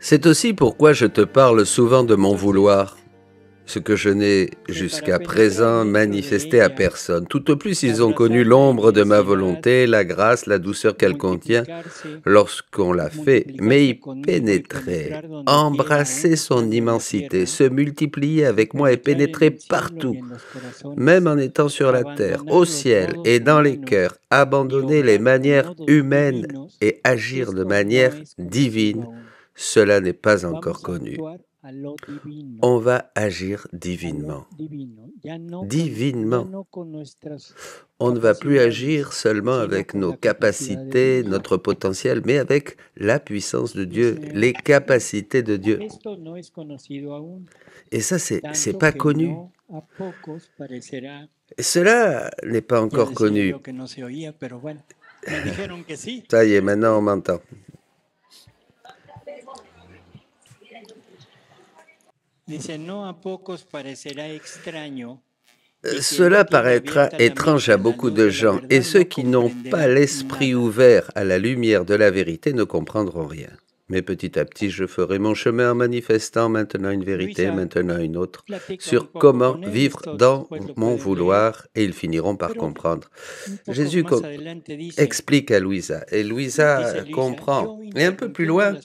C'est aussi pourquoi je te parle souvent de mon vouloir, ce que je n'ai jusqu'à présent manifesté à personne. Tout au plus ils ont connu l'ombre de ma volonté, la grâce, la douceur qu'elle contient lorsqu'on l'a fait, mais y pénétrer, embrasser son immensité, se multiplier avec moi et pénétrer partout, même en étant sur la terre, au ciel et dans les cœurs, abandonner les manières humaines et agir de manière divine. Cela n'est pas encore connu. On va agir divinement. Divinement. On ne va plus agir seulement avec nos capacités, notre potentiel, mais avec la puissance de Dieu, les capacités de Dieu. Et ça, c'est pas connu. Et cela n'est pas encore connu. Ça y est, maintenant on m'entend. Cela paraîtra étrange à beaucoup de gens, et ceux qui n'ont pas l'esprit ouvert à la lumière de la vérité ne comprendront rien. Mais petit à petit, je ferai mon chemin en manifestant maintenant une vérité, maintenant une autre, sur comment vivre dans mon vouloir, et ils finiront par comprendre. Jésus explique à Louisa, et Louisa comprend. Et un peu plus loin,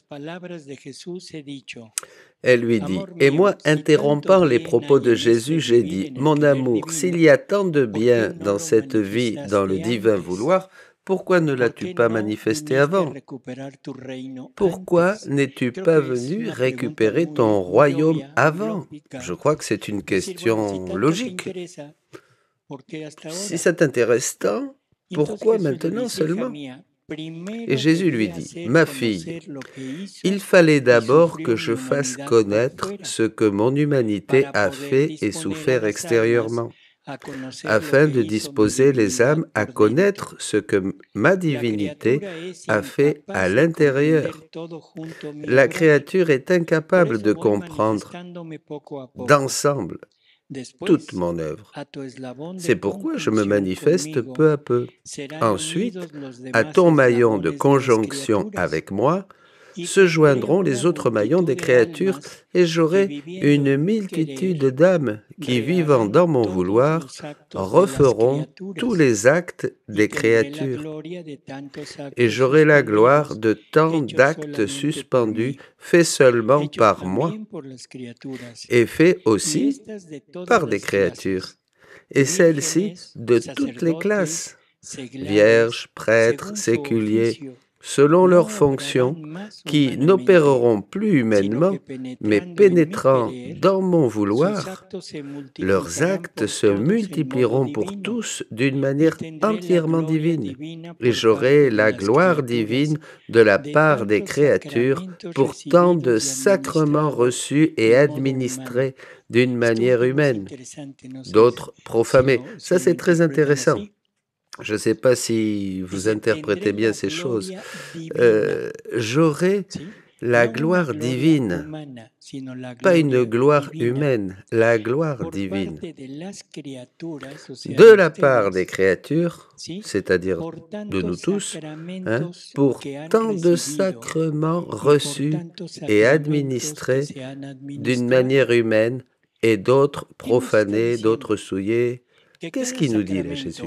elle lui dit, « Et moi, interrompant les propos de Jésus, j'ai dit, « Mon amour, s'il y a tant de bien dans cette vie, dans le divin vouloir, pourquoi ne l'as-tu pas manifesté avant? Pourquoi n'es-tu pas venu récupérer ton royaume avant ?» Je crois que c'est une question logique. Si ça t'intéresse tant, pourquoi maintenant seulement? Et Jésus lui dit, « Ma fille, il fallait d'abord que je fasse connaître ce que mon humanité a fait et souffert extérieurement, afin de disposer les âmes à connaître ce que ma divinité a fait à l'intérieur. La créature est incapable de comprendre d'ensemble toute mon œuvre. C'est pourquoi je me manifeste peu à peu. Ensuite, à ton maillon de conjonction avec moi, se joindront les autres maillons des créatures et j'aurai une multitude d'âmes qui, vivant dans mon vouloir, referont tous les actes des créatures. Et j'aurai la gloire de tant d'actes suspendus faits seulement par moi et faits aussi par des créatures. Et celles-ci de toutes les classes, vierges, prêtres, séculiers, selon leurs fonctions, qui n'opéreront plus humainement, mais pénétrant dans mon vouloir, leurs actes se multiplieront pour tous d'une manière entièrement divine, et j'aurai la gloire divine de la part des créatures pour tant de sacrements reçus et administrés d'une manière humaine, d'autres profanés. Ça, c'est très intéressant. Je ne sais pas si vous interprétez bien ces choses. J'aurai la gloire divine, pas une gloire humaine, la gloire divine, de la part des créatures, c'est-à-dire de nous tous, pour tant de sacrements reçus et administrés d'une manière humaine, et d'autres profanés, d'autres souillés. Qu'est-ce qu'il nous dit là, Jésus?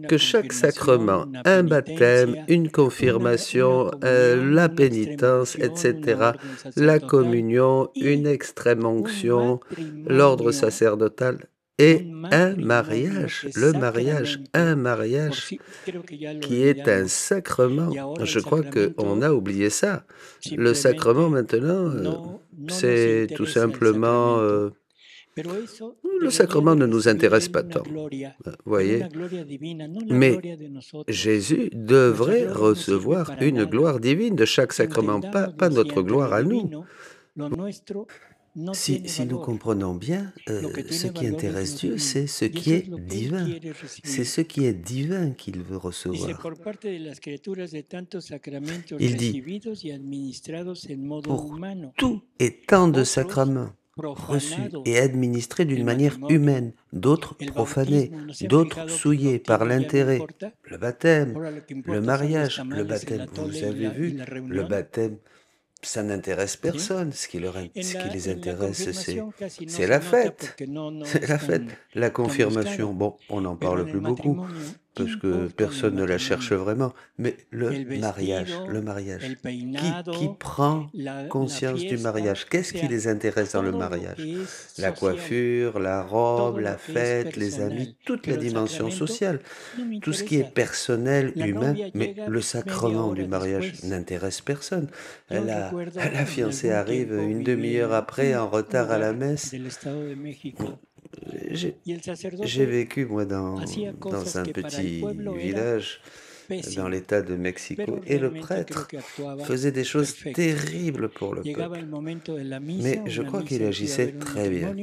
Que chaque sacrement, un baptême, une confirmation, la pénitence, etc., la communion, une extrême onction, l'ordre sacerdotal et un mariage, le mariage, un mariage qui est un sacrement. Je crois qu'on a oublié ça. Le sacrement maintenant, c'est tout simplement... le sacrement ne nous intéresse pas tant, vous voyez, mais Jésus devrait recevoir une gloire divine de chaque sacrement, pas notre gloire à nous. Si nous comprenons bien, ce qui intéresse Dieu, c'est ce qui est divin. C'est ce qui est divin qu'il veut recevoir. Il dit, pour tout et tant de sacrements reçus et administrés d'une manière humaine, d'autres profanés, d'autres souillés par l'intérêt, le baptême, le mariage, le baptême, vous avez vu, le baptême, ça n'intéresse personne. Ce qui les intéresse, c'est la fête. C'est la fête. La confirmation, bon, on n'en parle plus beaucoup, parce que personne ne la cherche vraiment. Mais le mariage, qui prend conscience du mariage? Qu'est-ce qui les intéresse dans le mariage? La coiffure, la robe, la fête, les amis, toute la dimension sociale. Tout ce qui est personnel, humain, mais le sacrement du mariage n'intéresse personne. La fiancée arrive une demi-heure après, en retard à la messe. J'ai vécu, moi, dans un petit village dans l'État de Mexico, et le prêtre faisait des choses terribles pour le peuple. Mais je crois qu'il agissait très bien.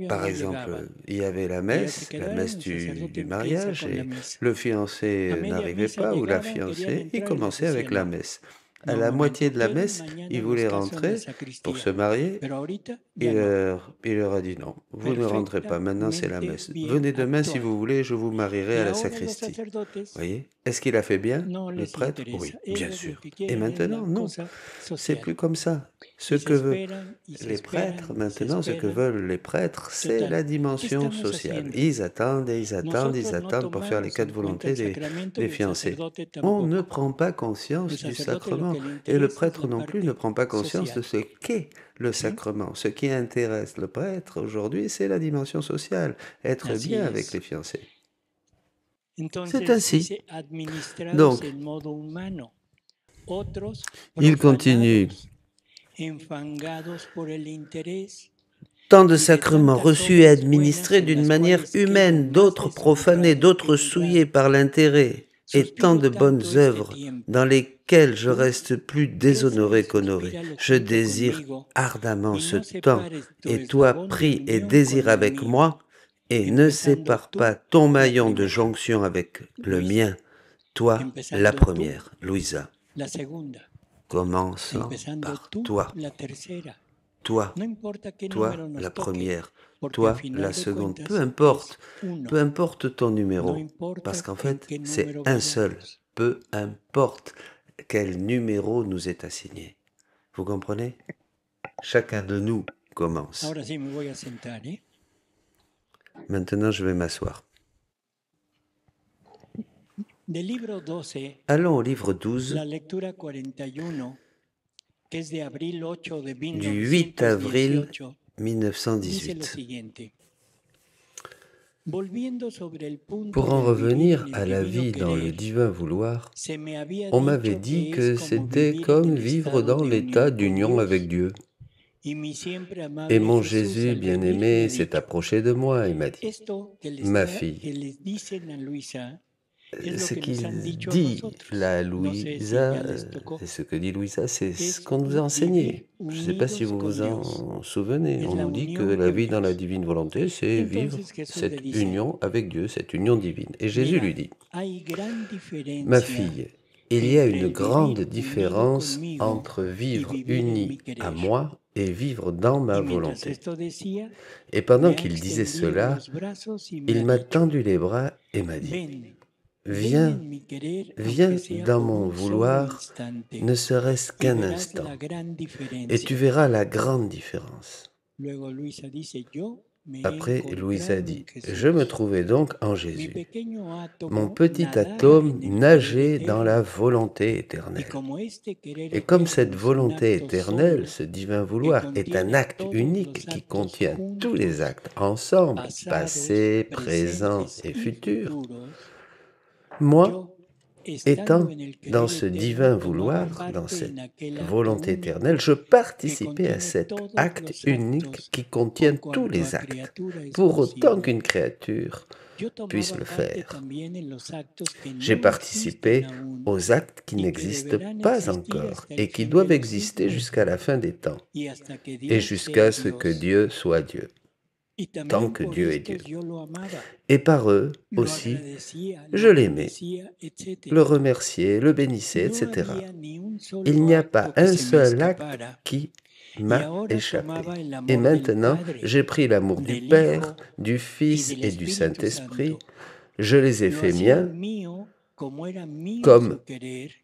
Par exemple, il y avait la messe du mariage, et le fiancé n'arrivait pas, ou la fiancée, il commençait avec la messe. À la moitié de la messe, il voulait rentrer pour se marier. Il leur a dit non, vous ne rentrez pas, maintenant c'est la messe. Venez demain si vous voulez, je vous marierai à la sacristie. Voyez? Est-ce qu'il a fait bien, le prêtre? Oui, bien sûr. Et maintenant, non, c'est plus comme ça. Ce que veulent les prêtres, maintenant, ce que veulent les prêtres, c'est la dimension sociale. Ils attendent et ils attendent, ils attendent pour faire les 4 volontés des fiancés. On ne prend pas conscience du sacrement. Et le prêtre non plus ne prend pas conscience de ce qu'est le sacrement. Ce qui intéresse le prêtre aujourd'hui, c'est la dimension sociale, être bien avec les fiancés. C'est ainsi. Donc, il continue. Tant de sacrements reçus et administrés d'une manière humaine, d'autres profanés, d'autres souillés par l'intérêt, et tant de bonnes œuvres dans lesquelles je reste plus déshonoré qu'honoré. Je désire ardemment ce temps, et toi prie et désire avec moi, et ne sépare pas ton maillon de jonction avec le mien, toi la première, Luisa. Commençons par toi. Toi la première, toi la seconde, peu importe ton numéro, parce qu'en fait c'est un seul, peu importe quel numéro nous est assigné. Vous comprenez? Chacun de nous commence. Maintenant je vais m'asseoir. Allons au livre 12, du 8 avril 1918. Pour en revenir à la vie dans le divin vouloir, on m'avait dit que c'était comme vivre dans l'état d'union avec Dieu. Et mon Jésus bien-aimé s'est approché de moi et m'a dit, « Ma fille, ce qu'il dit là, Louisa, ce que dit Louisa, c'est ce qu'on nous a enseigné. Je ne sais pas si vous vous en souvenez. On nous dit que la vie dans la divine volonté, c'est vivre cette union avec Dieu, cette union divine. Et Jésus lui dit, « Ma fille, il y a une grande différence entre vivre uni à moi et vivre dans ma volonté. » Et pendant qu'il disait cela, il m'a tendu les bras et m'a dit, « Viens dans mon vouloir, ne serait-ce qu'un instant, et tu verras la grande différence. » Après, Louisa dit, « Je me trouvais donc en Jésus. Mon petit atome nageait dans la volonté éternelle. Et comme cette volonté éternelle, ce divin vouloir, est un acte unique qui contient tous les actes ensemble, passé, présent et futur, moi, étant dans ce divin vouloir, dans cette volonté éternelle, je participais à cet acte unique qui contient tous les actes, pour autant qu'une créature puisse le faire. J'ai participé aux actes qui n'existent pas encore et qui doivent exister jusqu'à la fin des temps et jusqu'à ce que Dieu soit Dieu. Tant que Dieu est Dieu. Et par eux aussi, je l'aimais, le remerciais, le bénissais, etc. Il n'y a pas un seul acte qui m'a échappé. Et maintenant, j'ai pris l'amour du Père, du Fils et du Saint-Esprit, je les ai fait miens, comme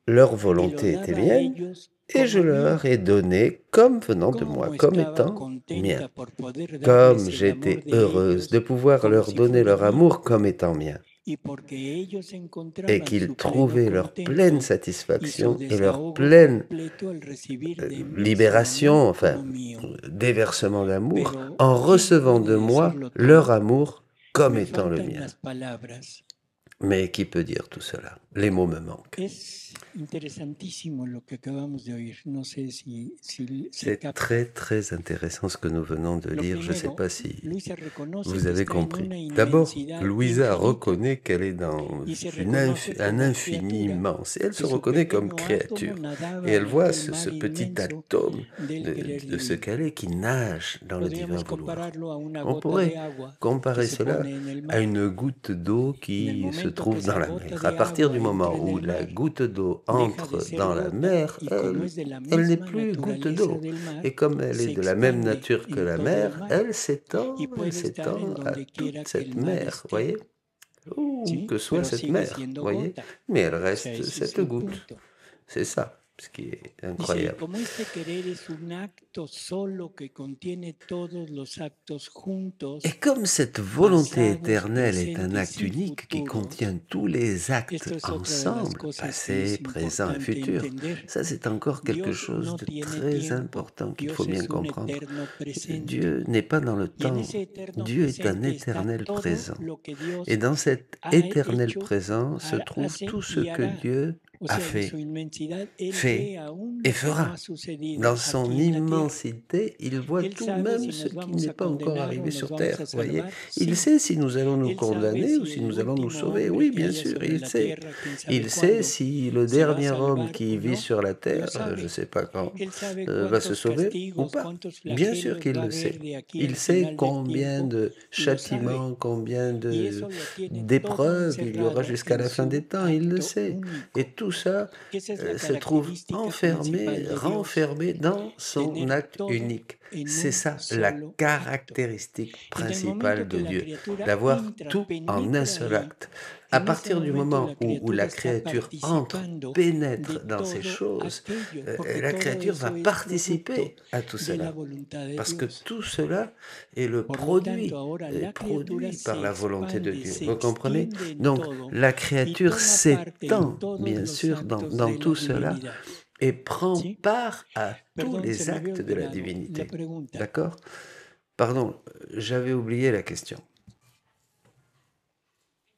leur volonté était mienne, et je leur ai donné comme venant de moi, comme étant mien, comme j'étais heureuse de pouvoir leur donner leur amour comme étant mien, et qu'ils trouvaient leur pleine satisfaction et leur pleine libération, enfin, déversement d'amour, en recevant de moi leur amour comme étant le mien. Mais qui peut dire tout cela? Les mots me manquent. C'est très, très intéressant ce que nous venons de lire. Je ne sais pas si vous avez compris. D'abord, Louisa reconnaît qu'elle est dans un infini immense. Et elle se reconnaît comme créature. Et elle voit ce petit atome de ce qu'elle est qui nage dans le divin vouloir. On pourrait comparer cela à une goutte d'eau qui se trouve dans la mer. À partir du moment où la goutte d'eau entre dans la mer, elle n'est plus goutte d'eau. Et comme elle est de la même nature que la mer, elle s'étend à toute cette mer, voyez? Où que soit cette mer, voyez? Mais elle reste cette goutte. C'est ça, ce qui est incroyable. Et comme cette volonté éternelle est un acte unique qui contient tous les actes ensemble, passé, présent et futur, ça c'est encore quelque chose de très important qu'il faut bien comprendre. Dieu n'est pas dans le temps, Dieu est un éternel présent. Et dans cet éternel présent se trouve tout ce que Dieu a fait et fera. Dans son immensité, il voit tout, même ce qui n'est pas encore arrivé sur terre, voyez. Il sait si nous allons nous condamner ou si nous allons nous sauver. Oui, bien sûr, il sait. Il sait si le dernier homme qui vit sur la terre, je ne sais pas quand, va se sauver ou pas. Bien sûr qu'il le sait. Il sait combien de châtiments, combien d'épreuves il y aura jusqu'à la fin des temps. Il le sait. Et tout ça se trouve renfermé dans son acte unique. C'est ça la caractéristique principale de Dieu, d'avoir tout en un seul acte. À partir du moment où la créature pénètre dans ces choses, la créature va participer à tout cela. Parce que tout cela est produit par la volonté de Dieu. Vous comprenez? Donc, la créature s'étend, bien sûr, dans tout cela et prend part à tous les actes de la divinité. D'accord? Pardon, j'avais oublié la question.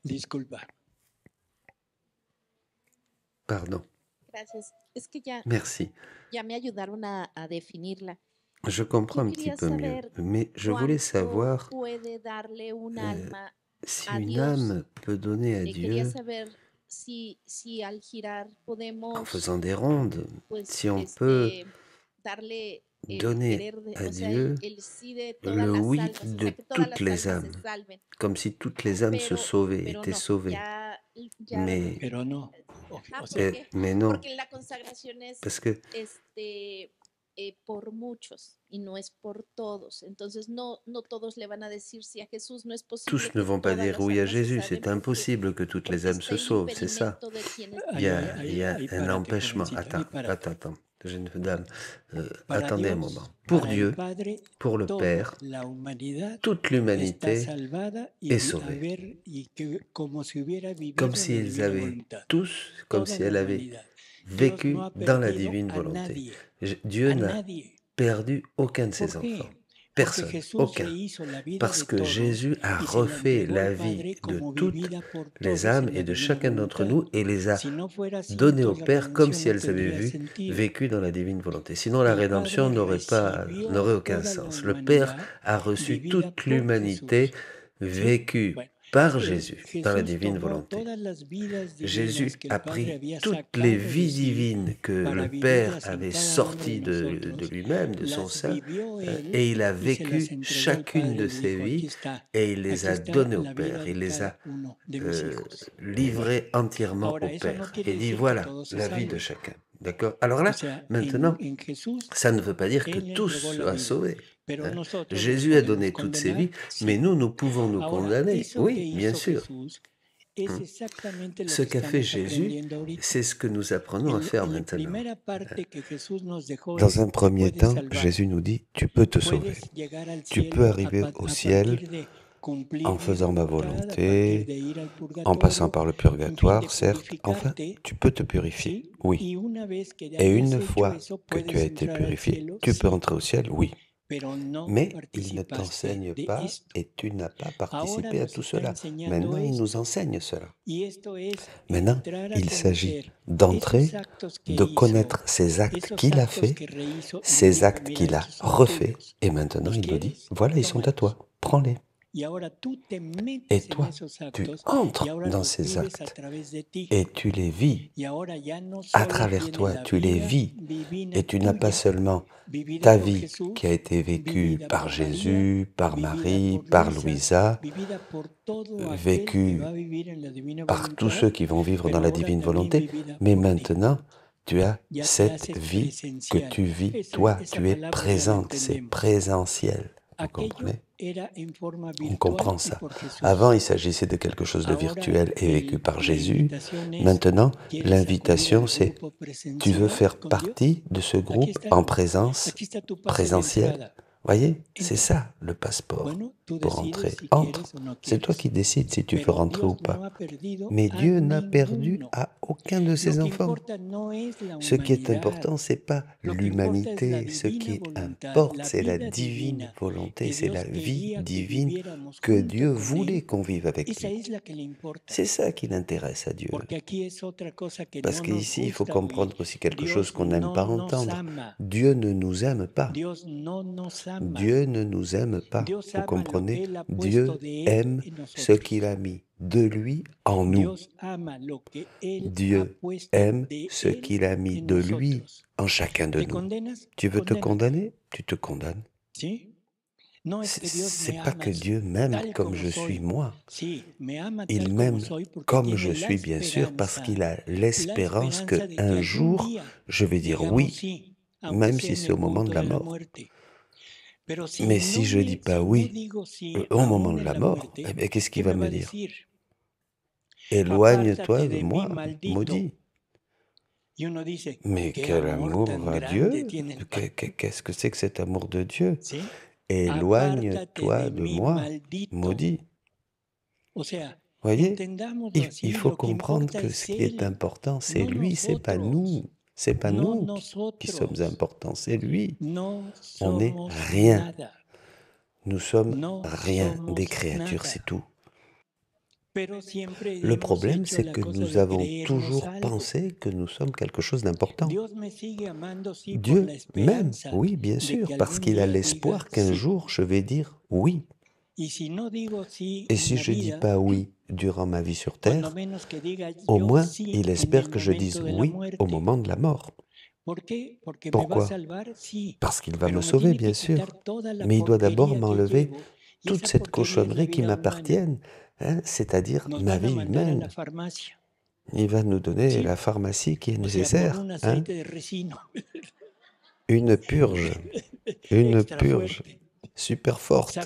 Disculpa. Pardon. Merci. Je comprends un petit peu mieux, mais je voulais savoir si une âme peut donner à Dieu en faisant des rondes, si on peut donner à Dieu le oui de toutes les âmes, comme si toutes les âmes se sauvaient, étaient sauvées. Mais non, parce que tous ne vont pas dire oui à Jésus, c'est impossible que toutes les âmes se sauvent, c'est ça. Il y a un empêchement. Attends, jeune dame, attendez un moment. Pour Dieu, pour le Père, toute l'humanité est sauvée. Comme s'ils avaient tous, comme si elle avait vécu dans la divine volonté. Dieu n'a perdu aucun de ses enfants. Personne, aucun. Parce que Jésus a refait la vie de toutes les âmes et de chacun d'entre nous et les a données au Père comme si elles avaient vécu dans la divine volonté. Sinon, la rédemption n'aurait aucun sens. Le Père a reçu toute l'humanité vécue par Jésus dans la divine volonté. Jésus a pris toutes les vies divines que le Père avait sorties de lui-même, de son sein, et il a vécu chacune de ces vies et il les a données au Père. Il les a livrées entièrement au Père. Et dit voilà la vie de chacun. D'accord? Alors là, maintenant, ça ne veut pas dire que tous soient sauvés. Jésus a donné toutes ses vies, mais nous pouvons nous condamner. Oui, bien sûr. Hein. Ce qu'a fait Jésus, c'est ce que nous apprenons à faire maintenant. Dans un premier temps, Jésus nous dit, tu peux te sauver. Tu peux arriver au ciel en faisant ma volonté, en passant par le purgatoire, certes, enfin, tu peux te purifier, oui. Et une fois que tu as été purifié, tu peux entrer au ciel, oui. Mais il ne t'enseigne pas et tu n'as pas participé à tout cela. Maintenant, il nous enseigne cela. Maintenant, il s'agit d'entrer, de connaître ces actes qu'il a faits, ces actes qu'il a refaits, et maintenant il nous dit, voilà, ils sont à toi, prends-les. Et toi, tu entres dans ces actes et tu les vis. À travers toi, tu les vis. Et tu n'as pas seulement ta vie qui a été vécue par Jésus, par Marie, par Louisa, vécue par tous ceux qui vont vivre dans la divine volonté, mais maintenant, tu as cette vie que tu vis, toi, tu es présente, c'est présentiel. Vous comprenez? On comprend ça. Avant, il s'agissait de quelque chose de virtuel et vécu par Jésus. Maintenant, l'invitation, c'est tu veux faire partie de ce groupe en présence, présentiel. Voyez, c'est ça le passeport pour entrer. Entre, c'est toi qui décides si tu veux rentrer ou pas. Mais Dieu n'a perdu à aucun de ses enfants. Ce qui est important, c'est pas l'humanité. Ce qui importe, c'est la divine volonté, c'est la vie divine que Dieu voulait qu'on vive avec lui. C'est ça qui l'intéresse à Dieu. Parce qu'ici, il faut comprendre aussi quelque chose qu'on n'aime pas entendre. Dieu ne nous aime pas. Dieu ne nous aime pas. Vous comprenez? Dieu aime ce qu'il a mis de lui en nous. Dieu aime ce qu'il a mis de lui en chacun de nous. Tu veux te condamner? Tu te condamnes. C'est pas que Dieu m'aime comme je suis moi. Il m'aime comme je suis, bien sûr, parce qu'il a l'espérance qu'un jour, je vais dire oui, même si c'est au moment de la mort. Mais si je ne dis pas oui au moment de la mort, eh bien, qu'est-ce qu'il va me dire? Éloigne-toi de moi, maudit. Mais quel amour à Dieu! Qu'est-ce que c'est que cet amour de Dieu? Éloigne-toi de moi, maudit. Voyez, il faut comprendre que ce qui est important, c'est lui, c'est pas nous. C'est pas nous qui sommes importants, c'est lui. On n'est rien. Nous sommes rien, des créatures, c'est tout. Le problème, c'est que nous avons toujours pensé que nous sommes quelque chose d'important. Dieu m'aime, oui, bien sûr, parce qu'il a l'espoir qu'un jour, je vais dire oui. Et si je ne dis pas oui durant ma vie sur Terre, au moins, il espère que je dise oui au moment de la mort. Pourquoi? Parce qu'il va me sauver, bien sûr, mais il doit d'abord m'enlever toute cette cochonnerie qui m'appartienne, hein, c'est-à-dire ma vie humaine. Il va nous donner la pharmacie qui est nécessaire, hein? Une purge super forte.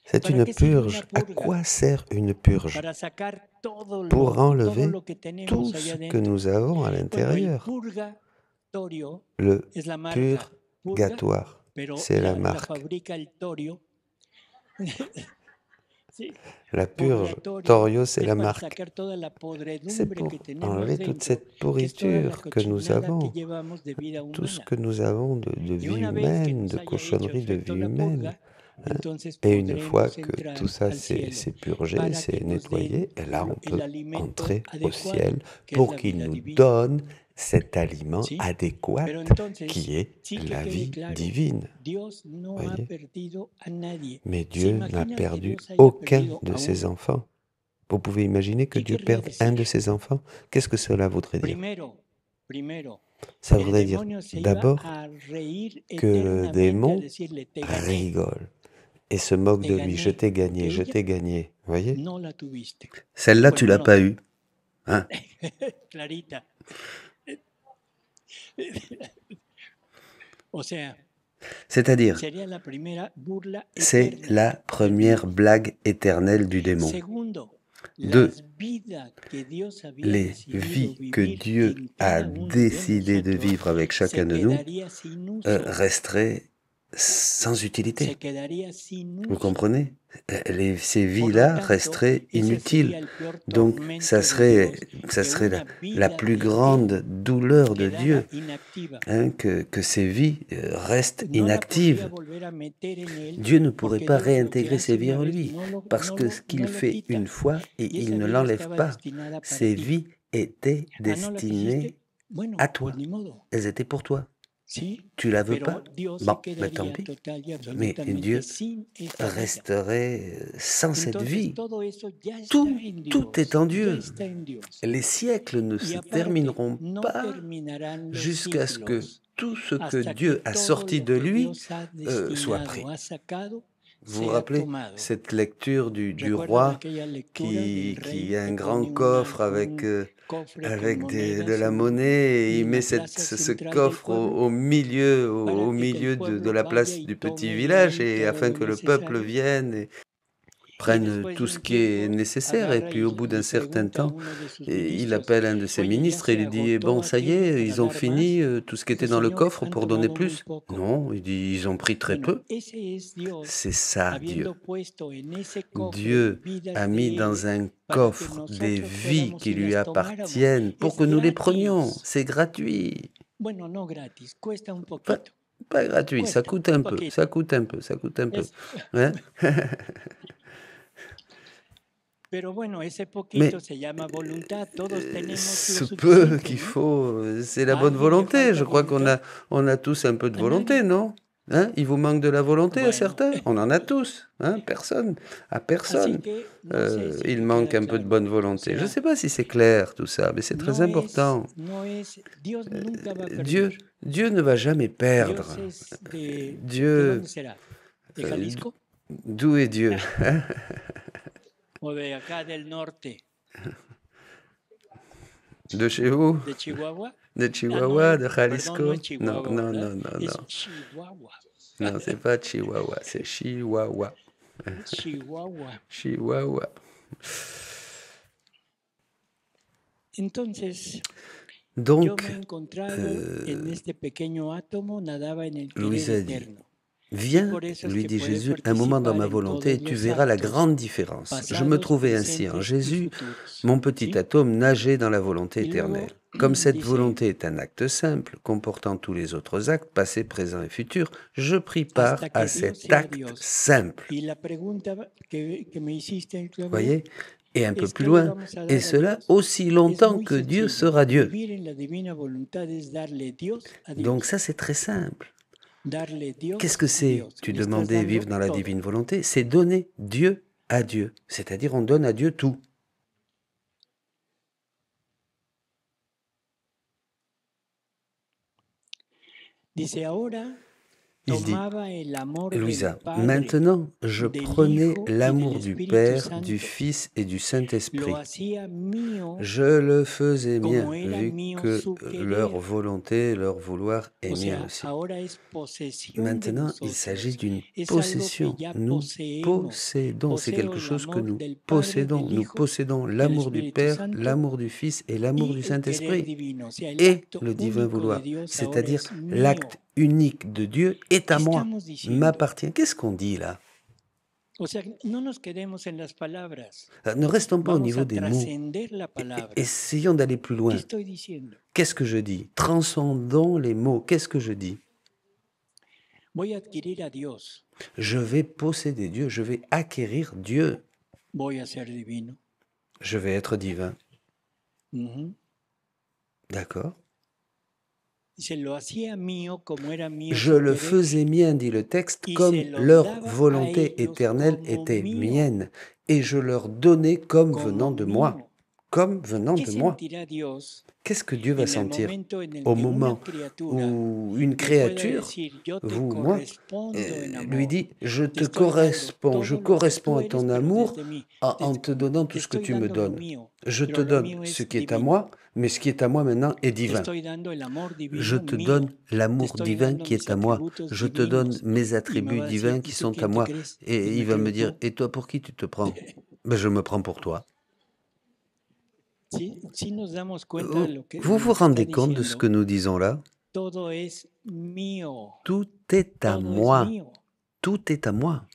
C'est une purge. À quoi sert une purge? Pour enlever tout ce que nous avons à l'intérieur. Le purgatoire, c'est la marque. La purge, Torio, c'est la marque. C'est pour enlever toute cette pourriture que nous avons, tout ce que nous avons de vie humaine, de cochonnerie de vie humaine. Hein? Et une fois que tout ça c'est purgé, c'est nettoyé, et là on peut entrer au ciel pour qu'il nous donne cet aliment adéquat qui est la vie divine. Voyez? Mais Dieu n'a perdu aucun de ses enfants. Vous pouvez imaginer que Dieu perde un de ses enfants? Qu'est-ce que cela voudrait dire? Ça voudrait dire d'abord que le démon rigole et se moque de lui. Je t'ai gagné, je t'ai gagné. Vous voyez? Celle-là, tu l'as pas eue. Hein? C'est-à-dire, c'est la première blague éternelle du démon. 2. Les vies que Dieu a décidé de vivre avec chacun de nous resteraient sans utilité. Vous comprenez? Ces vies-là resteraient inutiles. Donc, ça serait la plus grande douleur de Dieu, hein, que ces vies restent inactives. Dieu ne pourrait pas réintégrer ces vies en lui, parce que ce qu'il fait une fois, et il ne l'enlève pas. Ces vies étaient destinées à toi. Elles étaient pour toi. Tu la veux pas? Bon, ben tant pis. Mais Dieu resterait sans cette vie. Tout est en Dieu. Les siècles ne se termineront pas jusqu'à ce que tout ce que Dieu a sorti de lui soit pris. Vous vous rappelez cette lecture du roi qui a un grand coffre avec de la monnaie, et il met ce coffre au milieu de la place du petit village, et afin que le peuple vienne et prenne tout ce qui est nécessaire. Et puis au bout d'un certain temps, il appelle un de ses ministres et lui dit « Bon, ça y est, ils ont fini tout ce qui était dans le coffre pour donner plus ?» Non, il dit « Ils ont pris très peu. » C'est ça, Dieu. Dieu a mis dans un coffre des vies qui lui appartiennent pour que nous les prenions. C'est gratuit. Pas gratuit, ça coûte un peu, ça coûte un peu. Hein? Mais ce peu qu'il faut, c'est la bonne volonté. Je crois qu'on a tous un peu de volonté, non? Hein? Il vous manque de la volonté à certains? On en a tous, hein? Personne. À personne. Il manque un peu de bonne volonté. Je ne sais pas si c'est clair tout ça, mais c'est très important. Dieu ne va jamais perdre. Dieu... D'où est Dieu? De chez vous? De Chihuahua, de Jalisco? Non. Non, c'est pas Chihuahua, c'est Chihuahua. Chihuahua. Donc, Louisa dit, viens, lui dit Jésus, un moment dans ma volonté et tu verras la grande différence. Je me trouvais ainsi en Jésus, mon petit atome nageait dans la volonté éternelle. Comme cette volonté est un acte simple, comportant tous les autres actes, passé, présent et futur, je pris part à cet acte simple. Vous voyez? Et un peu plus loin, et cela aussi longtemps que Dieu sera Dieu. Donc ça, c'est très simple. Qu'est-ce que c'est? Tu demandais vivre dans la divine volonté, c'est donner Dieu à Dieu, c'est-à-dire on donne à Dieu tout. Il dit, Louisa, maintenant je prenais l'amour du Père, du Fils et du Saint-Esprit. Je le faisais mien, vu que leur volonté, leur vouloir est mien aussi. Maintenant, il s'agit d'une possession. Nous possédons, c'est quelque chose que nous possédons. Nous possédons l'amour du Père, l'amour du Fils et l'amour du Saint-Esprit. Et le divin vouloir, c'est-à-dire l'acte unique de Dieu est à moi, m'appartient. Qu'est-ce qu'on dit là? Ne restons pas au niveau des mots. Essayons d'aller plus loin. Qu'est-ce que je dis? Transcendons les mots. Qu'est-ce que je dis? Je vais posséder Dieu, je vais acquérir Dieu. Je vais être divin. D'accord? Je le faisais mien, dit le texte, comme leur volonté éternelle était mienne, et je leur donnais comme venant de moi. comme venant de moi. Qu'est-ce que Dieu va sentir au moment où une créature, vous, moi, lui dit « Je te corresponds, je corresponds à ton amour en te donnant tout ce que tu me donnes. Je te donne ce qui est à moi, mais ce qui est à moi maintenant est divin. Je te donne l'amour divin qui est à moi. Je te donne mes attributs divins qui sont à moi. » Et il va me dire « Et toi, pour qui tu te prends ?» Ben, je me prends pour toi. Vous vous rendez compte de ce que nous disons là? Tout est à moi. Tout est à moi.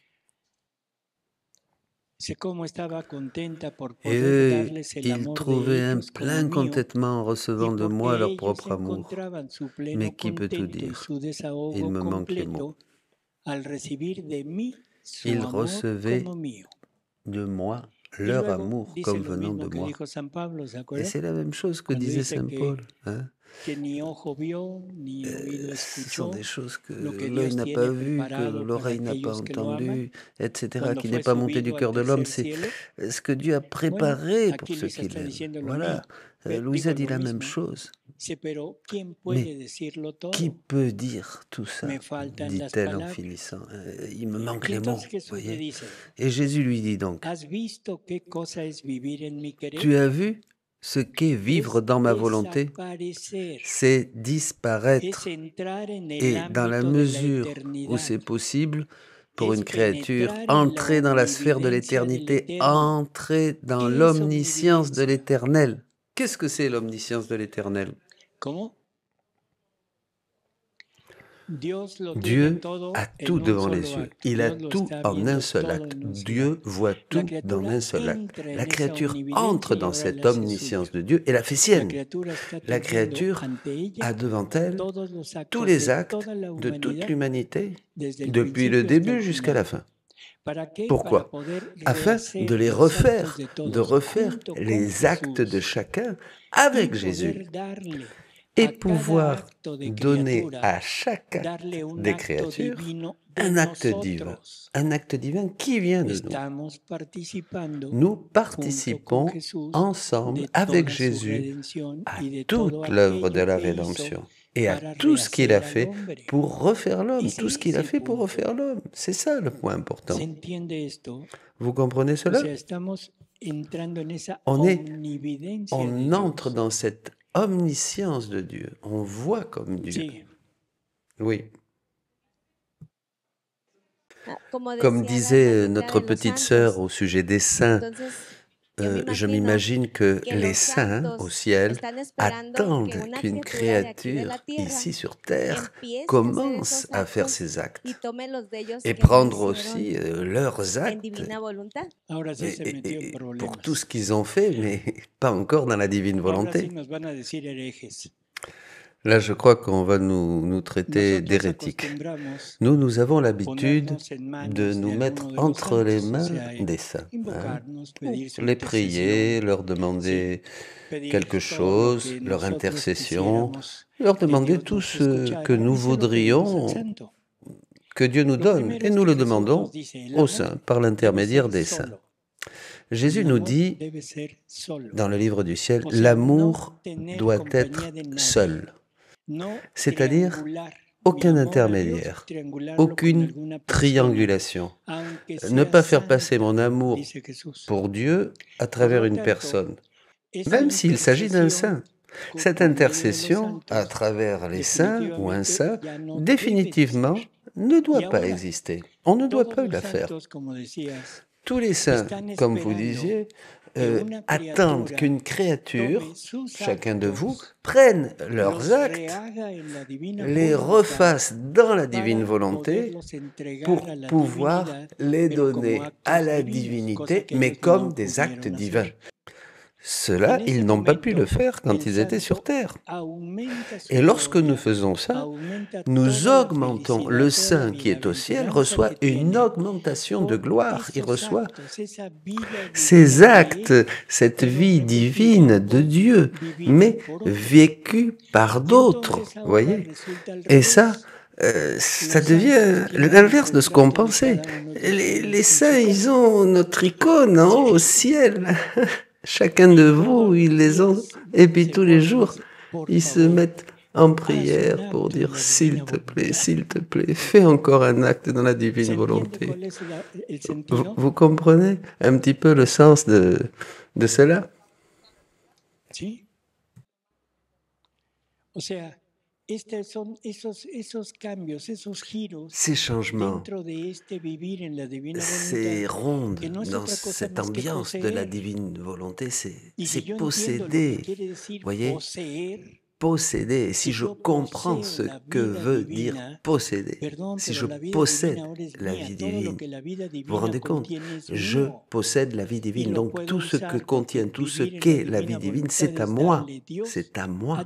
Et ils trouvaient un plein contentement en recevant de moi leur propre amour. Mais qui peut tout dire? Il me manque les mots. Ils recevaient de moi leur amour comme venant de moi. Et c'est la même chose que disait Saint Paul. Hein? Ce sont des choses que l'œil n'a pas vues, que l'oreille n'a pas entendues, etc., qui n'est pas monté du cœur de l'homme. C'est ce que Dieu a préparé pour ceux qui l'aiment. Voilà. Louisa dit la même chose. Mais qui peut dire tout ça, dit-elle en finissant. Il me manque les mots, voyez. Et Jésus lui dit donc, tu as vu ce qu'est vivre dans ma volonté? C'est disparaître. Et dans la mesure où c'est possible, pour une créature, entrer dans la sphère de l'éternité, entrer dans l'omniscience de l'éternel. Qu'est-ce que c'est l'omniscience de l'éternel? Dieu a tout devant les yeux. Il a tout en un seul acte. Dieu voit tout dans un seul acte. La créature entre dans cette omniscience de Dieu et la fait sienne. La créature a devant elle tous les actes de toute l'humanité, depuis le début jusqu'à la fin. Pourquoi? Afin de les refaire, de refaire les actes de chacun avec Jésus. Et pouvoir donner à chaque acte des créatures un acte divin qui vient de nous. Nous participons ensemble avec Jésus à toute l'œuvre de la rédemption et à tout ce qu'il a fait pour refaire l'homme, tout ce qu'il a fait pour refaire l'homme. C'est ça le point important. Vous comprenez cela? On entre dans cette omniscience de Dieu. On voit comme Dieu. Oui. Comme disait notre petite sœur au sujet des saints, je m'imagine que les saints au ciel attendent qu'une créature ici sur terre commence à faire ses actes et prendre aussi leurs actes et pour tout ce qu'ils ont fait, mais pas encore dans la divine volonté. Là, je crois qu'on va nous traiter d'hérétiques. Nous avons l'habitude de nous mettre entre les mains des saints, hein, les prier, leur demander quelque chose, leur intercession, leur demander tout ce que nous voudrions que Dieu nous donne, et nous le demandons aux saints par l'intermédiaire des saints. Jésus nous dit, dans le livre du ciel, l'amour doit être seul. C'est-à-dire aucun intermédiaire, aucune triangulation. Ne pas faire passer mon amour pour Dieu à travers une personne, même s'il s'agit d'un saint. Cette intercession à travers les saints ou un saint, définitivement, ne doit pas exister. On ne doit pas la faire. Tous les saints, comme vous disiez, attendent qu'une créature, chacun de vous, prenne leurs actes, les refasse dans la divine volonté pour pouvoir les donner à la divinité, mais comme des actes divins. Cela, ils n'ont pas pu le faire quand ils étaient sur Terre. Et lorsque nous faisons ça, nous augmentons. Le saint qui est au ciel reçoit une augmentation de gloire. Il reçoit ces actes, cette vie divine de Dieu, mais vécue par d'autres, vous voyez. Et ça devient l'inverse de ce qu'on pensait. Les saints, ils ont notre icône en haut au ciel. Chacun de vous, ils les ont, et puis tous les jours, ils se mettent en prière pour dire s'il te plaît, fais encore un acte dans la divine volonté. Vous comprenez un petit peu le sens de cela? Ces changements, ces rondes dans cette ambiance de la divine volonté, c'est posséder, voyez, posséder. Et si je comprends ce que veut dire posséder, si je possède la vie divine, vous vous rendez compte? Je possède la vie divine. Donc tout ce que contient, tout ce qu'est la vie divine, c'est à moi. C'est à moi.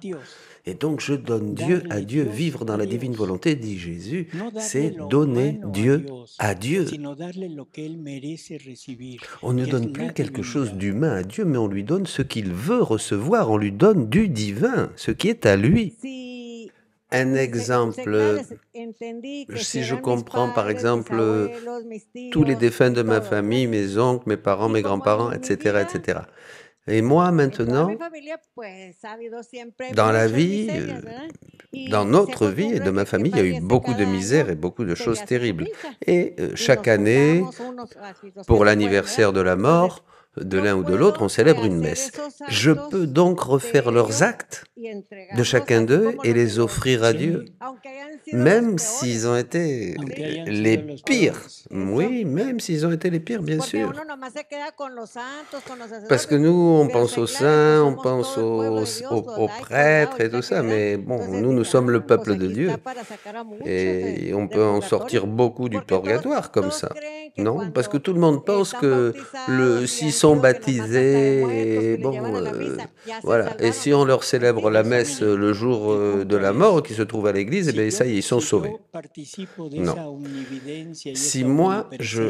Et donc je donne Dieu à Dieu. Vivre dans la divine volonté, dit Jésus, c'est donner Dieu à Dieu. On ne donne plus quelque chose d'humain à Dieu, mais on lui donne ce qu'il veut recevoir. On lui donne du divin, ce qui est à lui. Un exemple, si je comprends par exemple tous les défunts de ma famille, mes oncles, mes parents, mes grands-parents, etc., etc. Et moi, maintenant, dans la vie, dans notre vie et de ma famille, il y a eu beaucoup de misère et beaucoup de choses terribles. Et chaque année, pour l'anniversaire de la mort de l'un ou de l'autre, on célèbre une messe. Je peux donc refaire leurs actes de chacun d'eux et les offrir à Dieu, même s'ils ont été les pires. Oui, même s'ils ont été les pires, bien sûr. Parce que nous, on pense aux saints, on pense aux prêtres et tout ça, mais bon, nous sommes le peuple de Dieu. Et on peut en sortir beaucoup du purgatoire comme ça. Non, parce que tout le monde pense que s'ils sont baptisés, et bon, voilà. Et si on leur célèbre la messe le jour de la mort, qui se trouve à l'église, eh bien ça y est, ils sont sauvés. Non. Si moi, je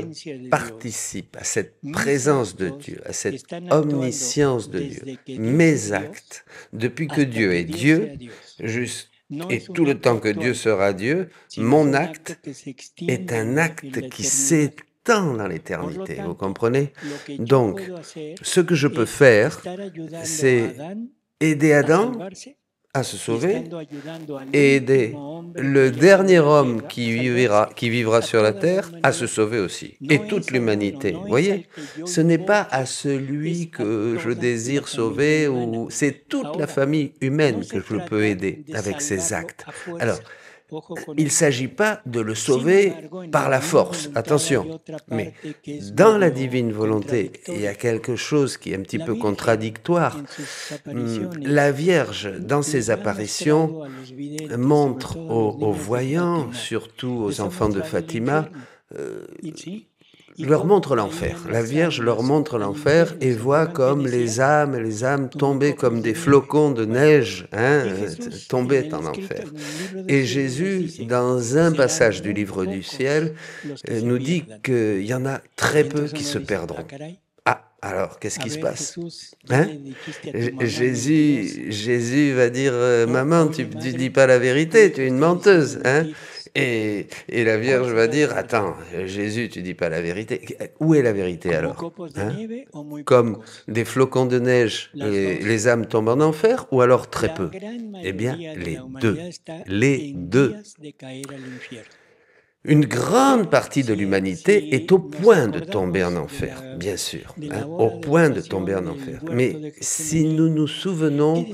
participe à cette présence de Dieu, à cette omniscience de Dieu, mes actes, depuis que Dieu est Dieu, et tout le temps que Dieu sera Dieu, mon acte est un acte qui s'étend dans l'éternité, vous comprenez? Donc, ce que je peux faire, c'est aider Adam à se sauver et aider le dernier homme qui vivra sur la terre à se sauver aussi, et toute l'humanité. Vous voyez, ce n'est pas à celui que je désire sauver, ou c'est toute la famille humaine que je peux aider avec ses actes. Alors, il ne s'agit pas de le sauver par la force, attention, mais dans la divine volonté, il y a quelque chose qui est un petit peu contradictoire. La Vierge, dans ses apparitions, montre aux voyants, surtout aux enfants de Fatima, leur montre l'enfer. La Vierge leur montre l'enfer et voit comme les âmes tomber comme des flocons de neige, tomber en enfer. Et Jésus, dans un passage du livre du ciel, nous dit qu'il y en a très peu qui se perdront. Ah, alors, qu'est-ce qui se passe? Jésus va dire, maman, tu ne dis pas la vérité, tu es une menteuse. Et la Vierge va dire, attends, Jésus, tu dis pas la vérité. Où est la vérité alors? Comme des flocons de neige, les âmes tombent en enfer, ou alors très peu? Eh bien, les deux. Les deux. Une grande partie de l'humanité est au point de tomber en enfer, bien sûr, au point de tomber en enfer. Mais si nous nous souvenons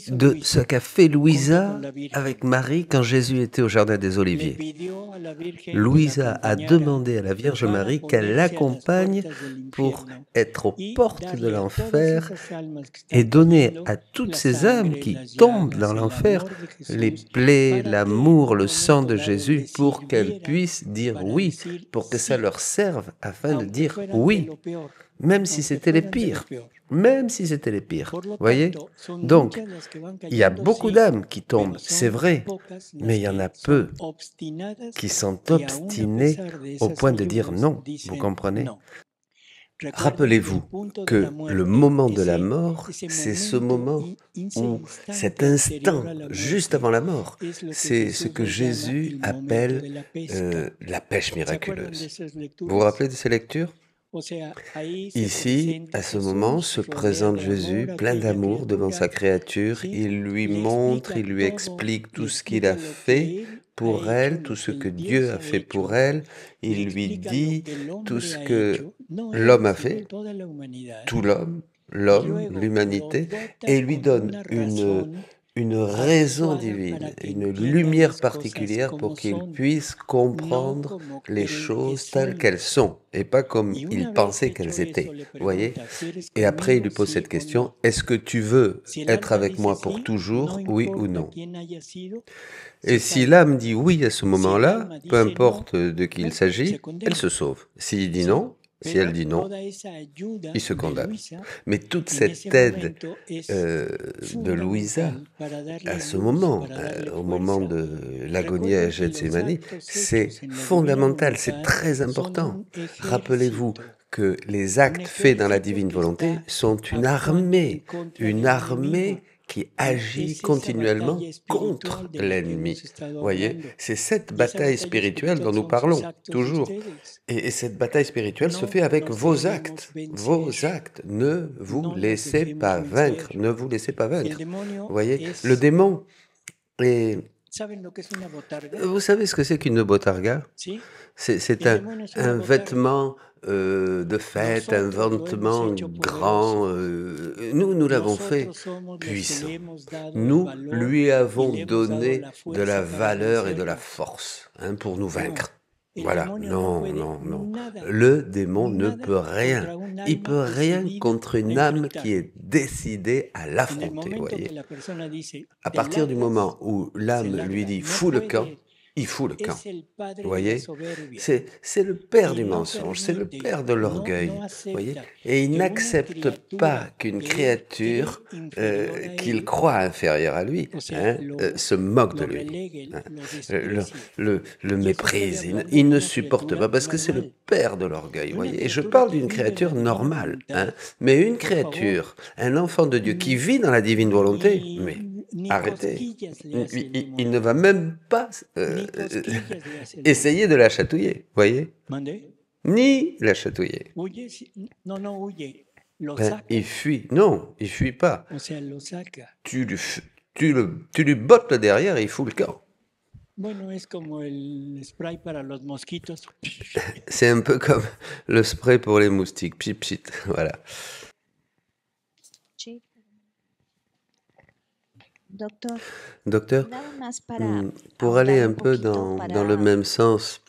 de ce qu'a fait Louisa avec Marie quand Jésus était au Jardin des Oliviers, Louisa a demandé à la Vierge Marie qu'elle l'accompagne pour être aux portes de l'enfer et donner à toutes ces âmes qui tombent dans l'enfer les plaies, l'amour, le sang de Jésus pour qu'elles puissent dire oui, pour que ça leur serve afin de dire oui, même si c'était les pires, même si c'était les pires, voyez? Donc, il y a beaucoup d'âmes qui tombent, c'est vrai, mais il y en a peu qui sont obstinées au point de dire non, vous comprenez? Rappelez-vous que le moment de la mort, c'est ce moment où cet instant, juste avant la mort, c'est ce que Jésus appelle la pêche miraculeuse. Vous vous rappelez de ces lectures? Ici, à ce moment, se présente Jésus plein d'amour devant sa créature. Il lui montre, il lui explique tout ce qu'il a fait pour elle, tout ce que Dieu a fait pour elle. Il lui dit tout ce que l'homme a fait, tout l'homme, l'humanité, et il lui donne une raison divine, une lumière particulière pour qu'il puisse comprendre les choses telles qu'elles sont, et pas comme il pensait qu'elles étaient. Vous voyez? Et après, il lui pose cette question, est-ce que tu veux être avec moi pour toujours, oui ou non? Et si l'âme dit oui à ce moment-là, peu importe de qui il s'agit, elle se sauve. S'il dit non, si elle dit non, il se condamne. Mais toute cette aide de Louisa, à ce moment, au moment de l'agonie à Gethsémani, c'est fondamental, c'est très important. Rappelez-vous que les actes faits dans la divine volonté sont une armée qui agit continuellement contre l'ennemi. Voyez, c'est cette bataille spirituelle dont nous parlons toujours. Et cette bataille spirituelle se fait avec vos actes. Vos actes. Ne vous laissez pas vaincre. Ne vous laissez pas vaincre. Voyez, le démon est... Vous savez ce que c'est qu'une botarga? C'est un vêtement de fête, un vêtement grand. Nous l'avons fait puissant. Nous lui avons donné de la valeur et de la force pour nous vaincre. Voilà, non. Le démon ne peut rien. Il peut rien contre une âme qui est décidée à l'affronter, voyez. À partir du moment où l'âme lui dit « fous le camp », il fout le camp. Vous voyez? C'est le père du mensonge, c'est le père de l'orgueil. Voyez? Et il n'accepte pas qu'une créature qu'il croit inférieure à lui se moque de lui, le méprise. Il ne supporte pas parce que c'est le père de l'orgueil. Voyez? Et je parle d'une créature normale, mais une créature, un enfant de Dieu qui vit dans la divine volonté, mais arrêtez. Il ne va même pas essayer de la chatouiller, voyez? Ni la chatouiller. Il fuit. Non, il fuit pas. Tu lui bottes le derrière et il fout le camp. C'est un peu comme le spray pour les moustiques. Pchit, pchit, voilà. Docteur, pour aller un peu dans le même sens,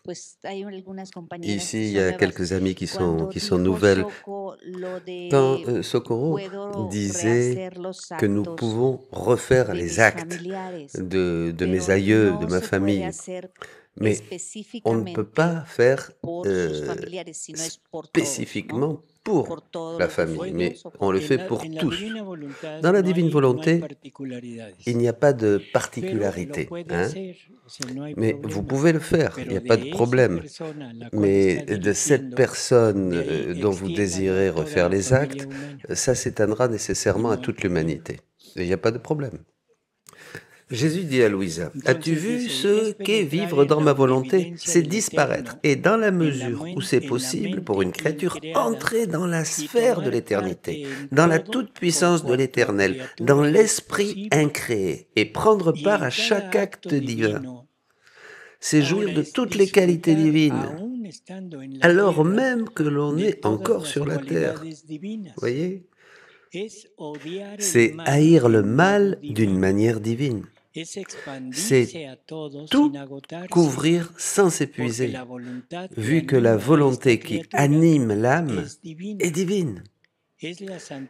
ici il y a quelques amis qui sont nouvelles. Quand Socorro disait que nous pouvons refaire les actes de mes aïeux, de ma famille, mais on ne peut pas faire spécifiquement pour la famille, mais on le fait pour tous. Dans la divine volonté, il n'y a pas de particularité, mais vous pouvez le faire, il n'y a pas de problème. Mais de cette personne dont vous désirez refaire les actes, ça s'éteindra nécessairement à toute l'humanité. Il n'y a pas de problème. Jésus dit à Louisa, « As-tu vu ce qu'est vivre dans ma volonté? C'est disparaître. Et dans la mesure où c'est possible pour une créature, entrer dans la sphère de l'éternité, dans la toute-puissance de l'éternel, dans l'esprit incréé, et prendre part à chaque acte divin. C'est jouir de toutes les qualités divines, alors même que l'on est encore sur la terre. » Voyez? C'est haïr le mal d'une manière divine. C'est tout couvrir sans s'épuiser, vu que la volonté qui anime l'âme est divine.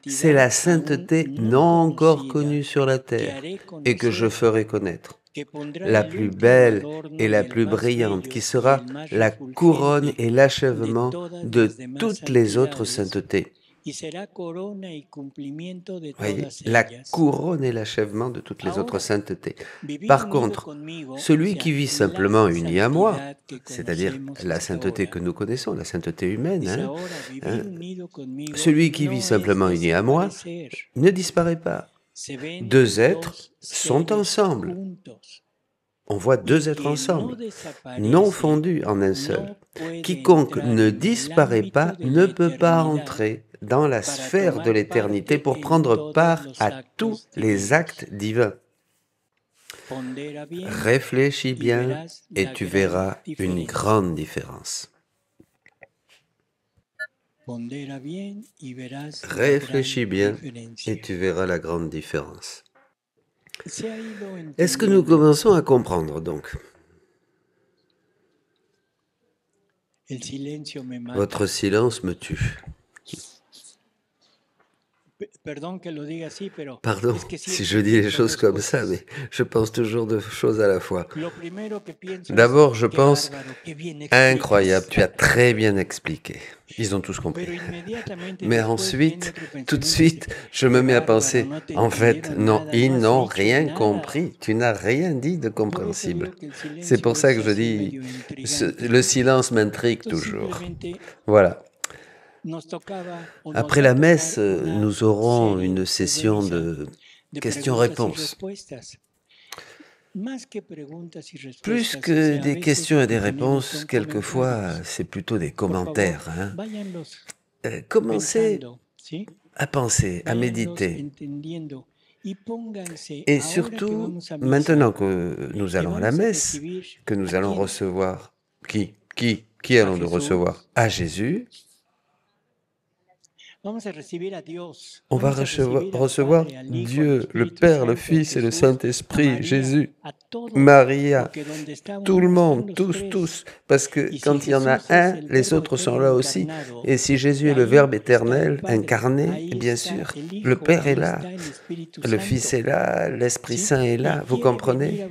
C'est la sainteté non encore connue sur la terre et que je ferai connaître, la plus belle et la plus brillante, qui sera la couronne et l'achèvement de toutes les autres saintetés. Voyez, la couronne et l'achèvement de toutes les autres saintetés. Par contre, celui qui vit simplement uni à moi, c'est-à-dire la sainteté que nous connaissons, la sainteté humaine, celui qui vit simplement uni à moi ne disparaît pas. Deux êtres sont ensemble. on voit deux êtres ensemble, non fondus en un seul. Quiconque ne disparaît pas ne peut pas entrer dans la sphère de l'éternité pour prendre part à tous les actes divins. Réfléchis bien et tu verras une grande différence. Réfléchis bien et tu verras la grande différence. Est-ce que nous commençons à comprendre donc? Votre silence me tue. Pardon si je dis les choses comme ça, mais je pense toujours de choses à la fois. D'abord, je pense, incroyable, tu as très bien expliqué. Ils ont tous compris. Mais ensuite, tout de suite, je me mets à penser, en fait, non, ils n'ont rien compris. Tu n'as rien dit de compréhensible. C'est pour ça que je dis, le silence m'intrigue toujours. Voilà. Après la messe, nous aurons une session de questions-réponses. Plus que des questions et des réponses, quelquefois, c'est plutôt des commentaires. Commencez à penser, à méditer. Et surtout, maintenant que nous allons à la messe, que nous allons recevoir, qui allons-nous recevoir? À Jésus. On va recevoir Dieu, le Père, le Fils et le Saint-Esprit, Jésus, Maria, tout le monde, tous, parce que quand il y en a un, les autres sont là aussi. Et si Jésus est le Verbe éternel, incarné, bien sûr, le Père est là, le Fils est là, l'Esprit Saint est là, vous comprenez?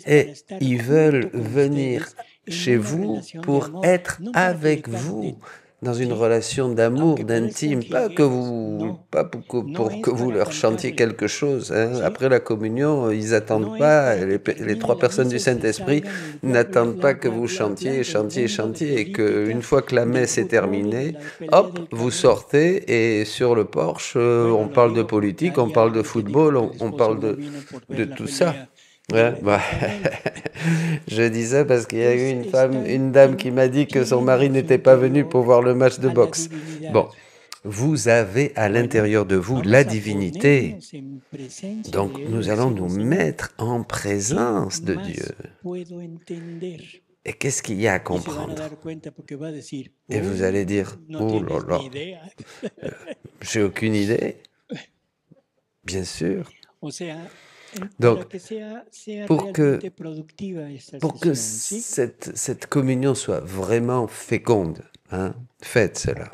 Et ils veulent venir chez vous pour être avec vous, dans une relation d'amour, d'intime, pas pour que vous leur chantiez quelque chose. Après la communion, ils n'attendent pas, les trois personnes du Saint-Esprit n'attendent pas que vous chantiez, et qu'une fois que la messe est terminée, hop, vous sortez et sur le porche, on parle de politique, on parle de football, on parle de tout ça. Ouais, bah, je dis ça parce qu'il y a eu une dame qui m'a dit que son mari n'était pas venu pour voir le match de boxe. Bon, vous avez à l'intérieur de vous la divinité. Donc nous allons nous mettre en présence de Dieu. Et qu'est-ce qu'il y a à comprendre? Et vous allez dire, oh là là, j'ai aucune idée. Bien sûr. Donc, pour que cette communion soit vraiment féconde, faites cela.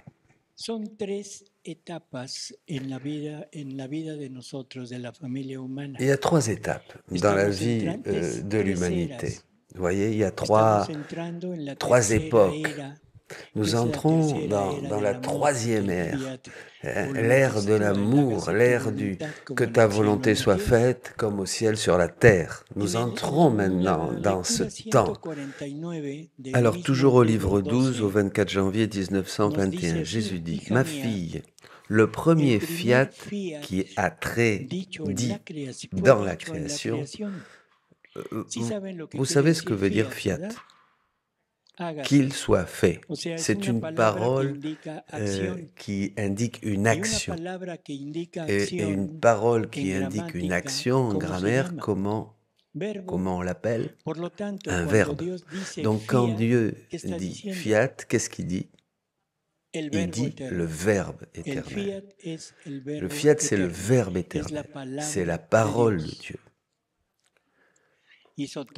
Il y a trois étapes dans la vie de l'humanité. Vous voyez, il y a trois époques. Nous entrons dans la troisième ère, l'ère de l'amour, l'ère que ta volonté soit faite comme au ciel sur la terre. Nous entrons maintenant dans ce temps. Alors, toujours au livre 12, au 24 janvier 1921, Jésus dit, « Ma fille, le premier fiat qui a trait dit dans la création, vous savez ce que veut dire fiat ? Qu'il soit fait. C'est une parole qui indique une action. Et une parole qui indique une action en grammaire, comment on l'appelle? Un verbe. Donc quand Dieu dit fiat, qu'est-ce qu'il dit? Il dit le verbe éternel. Le fiat, c'est le verbe éternel. C'est la parole de Dieu.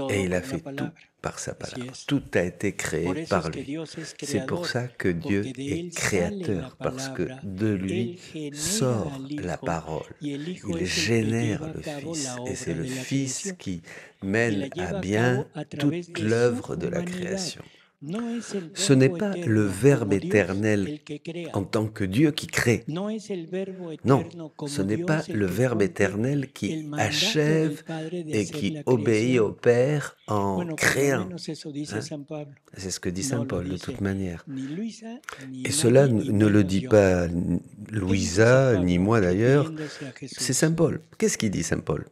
Et il a fait tout par sa parole. Tout a été créé par lui. C'est pour ça que Dieu est créateur, parce que de lui sort la parole. Il génère le Fils. Et c'est le Fils qui mène à bien toute l'œuvre de la création. Ce n'est pas le Verbe éternel en tant que Dieu qui crée. Non, ce n'est pas le Verbe éternel qui achève et qui obéit au Père en créant. C'est ce que dit Saint Paul de toute manière. Et cela ne le dit pas Louisa, ni moi d'ailleurs, c'est Saint Paul. Qu'est-ce qu'il dit Saint Paul?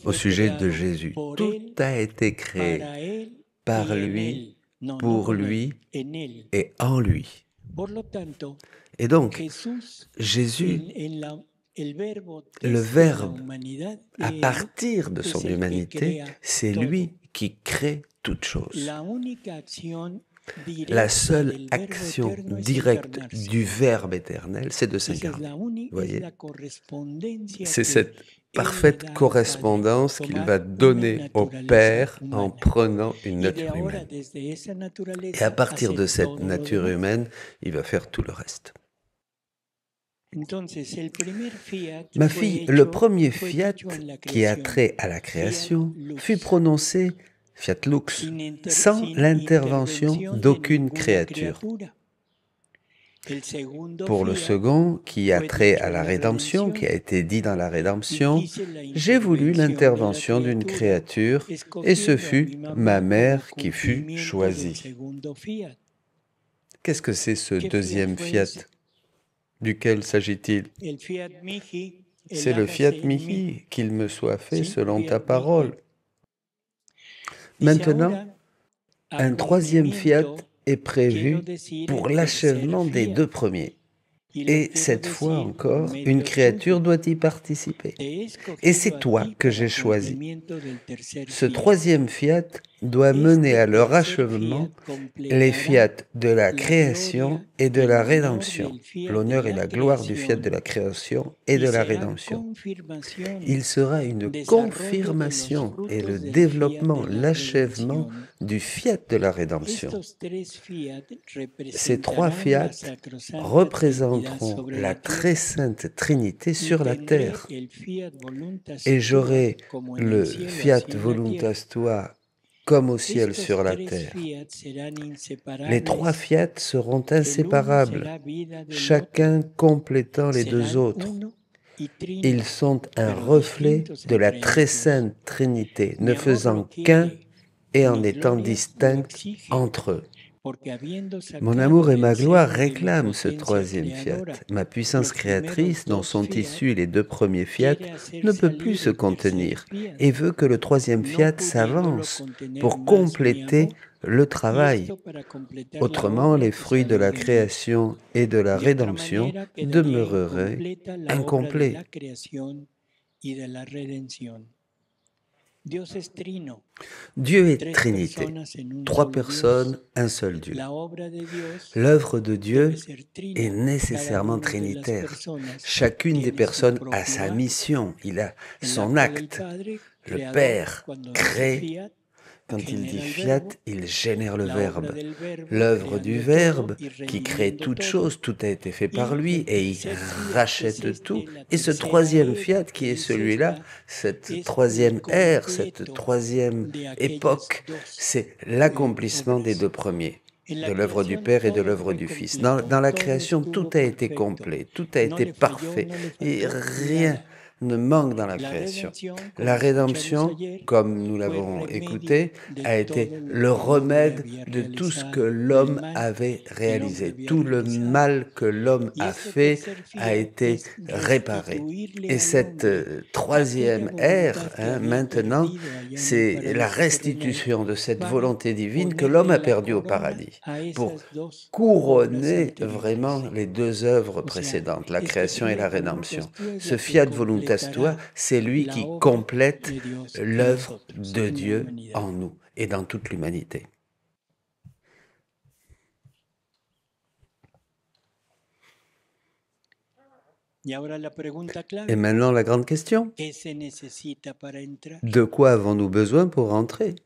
au sujet de Jésus. Tout a été créé par lui, pour lui et en lui. Et donc, Jésus, le Verbe, à partir de son humanité, c'est lui qui crée toute chose. La seule action directe du Verbe éternel, c'est de s'incarner. Vous voyez? C'est cette parfaite correspondance qu'il va donner au Père en prenant une nature humaine. Et à partir de cette nature humaine, il va faire tout le reste. Ma fille, le premier fiat qui a trait à la création fut prononcé, fiat lux, sans l'intervention d'aucune créature. Pour le second, qui a trait à la rédemption, qui a été dit dans la rédemption, j'ai voulu l'intervention d'une créature, et ce fut ma mère qui fut choisie. Qu'est-ce que c'est ce deuxième fiat? Duquel s'agit-il? C'est le fiat mihi, qu'il me soit fait selon ta parole. Maintenant, un troisième fiat est prévu pour l'achèvement des deux premiers. Et cette fois encore, une créature doit y participer. Et c'est toi que j'ai choisi. Ce troisième fiat doit mener à leur achèvement les fiat de la création et de la rédemption, l'honneur et la gloire du fiat de la création et de la rédemption. Il sera une confirmation et le développement, l'achèvement du fiat de la rédemption. Ces trois fiat représenteront la très sainte Trinité sur la terre. Et j'aurai le fiat voluntas tua comme au ciel sur la terre. Les trois fiat seront inséparables, chacun complétant les deux autres. Ils sont un reflet de la très sainte Trinité, ne faisant qu'un et en étant distincts entre eux. Mon amour et ma gloire réclament ce troisième fiat. Ma puissance créatrice, dont sont issus les deux premiers fiat, ne peut plus se contenir et veut que le troisième fiat s'avance pour compléter le travail. Autrement, les fruits de la création et de la rédemption demeureraient incomplets. Dieu est Trinité, trois personnes, un seul Dieu. L'œuvre de Dieu est nécessairement trinitaire. Chacune des personnes a sa mission, il a son acte. Le Père crée. Quand il dit fiat, il génère le Verbe. L'œuvre du Verbe qui crée toute chose, tout a été fait par lui et il rachète tout. Et ce troisième fiat qui est celui-là, cette troisième ère, cette troisième époque, c'est l'accomplissement des deux premiers, de l'œuvre du Père et de l'œuvre du Fils. Dans la création, tout a été complet, tout a été parfait et rien ne manque dans la création. La rédemption, comme nous l'avons écouté, a été le remède de tout ce que l'homme avait réalisé. Tout le mal que l'homme a fait a été réparé. Et cette troisième ère, maintenant, c'est la restitution de cette volonté divine que l'homme a perdue au paradis, pour couronner vraiment les deux œuvres précédentes, la création et la rédemption. Ce fiat voluntas tua, c'est lui qui complète l'œuvre de Dieu en nous et dans toute l'humanité. Et maintenant la grande question, de quoi avons-nous besoin pour entrer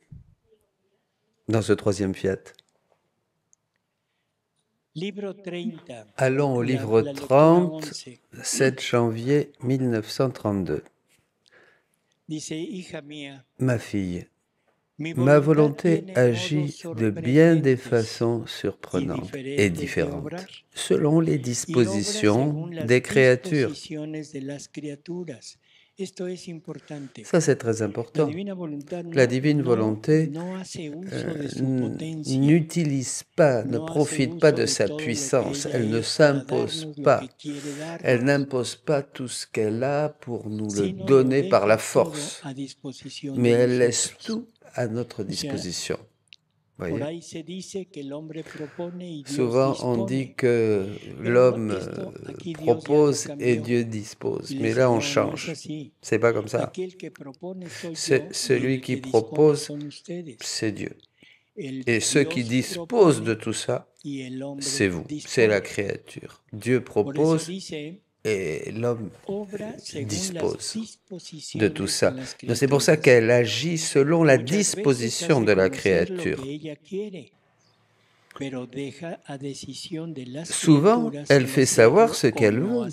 dans ce troisième fiat? Allons au livre 30, 7 janvier 1932. Ma fille, ma volonté agit de bien des façons surprenantes et différentes, selon les dispositions des créatures. Ça, c'est très important. La divine volonté n'utilise pas, ne profite pas de sa puissance. Elle ne s'impose pas. Elle n'impose pas tout ce qu'elle a pour nous le donner par la force. Mais elle laisse tout à notre disposition. Voyez? Souvent, on dit que l'homme propose et Dieu dispose. Mais là, on change. C'est pas comme ça. Celui qui propose, c'est Dieu. Et ceux qui disposent de tout ça, c'est vous, c'est la créature. Dieu propose et l'homme dispose de tout ça. Donc c'est pour ça qu'elle agit selon la disposition de la créature. Souvent, elle fait savoir ce qu'elle veut,